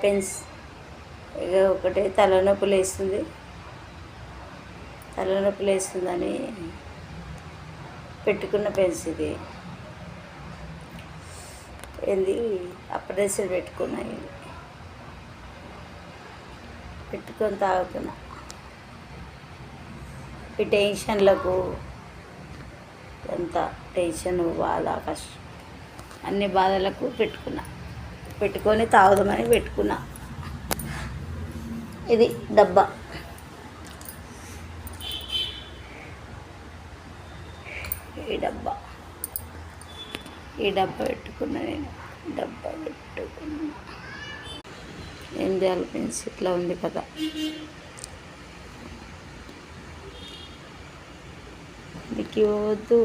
Pens ఇక ఒకటి తలనొప్పులు వేస్తుందని పెట్టుకున్న పెన్స్ ఇది ఏంది అప్రెసర్ పెట్టుకొని తాగుతున్నా. ఈ టెన్షన్లకు ఎంత టెన్షన్ బాధ కష్టం అన్ని బాధలకు పెట్టుకొని తాగుదామని పెట్టుకున్నా. ఇది డబ్బా, ఈ డబ్బా పెట్టుకున్నా. ఏం చేయాలి ఫ్రెండ్స్, ఇట్లా ఉంది కదా. మీకు వద్దు.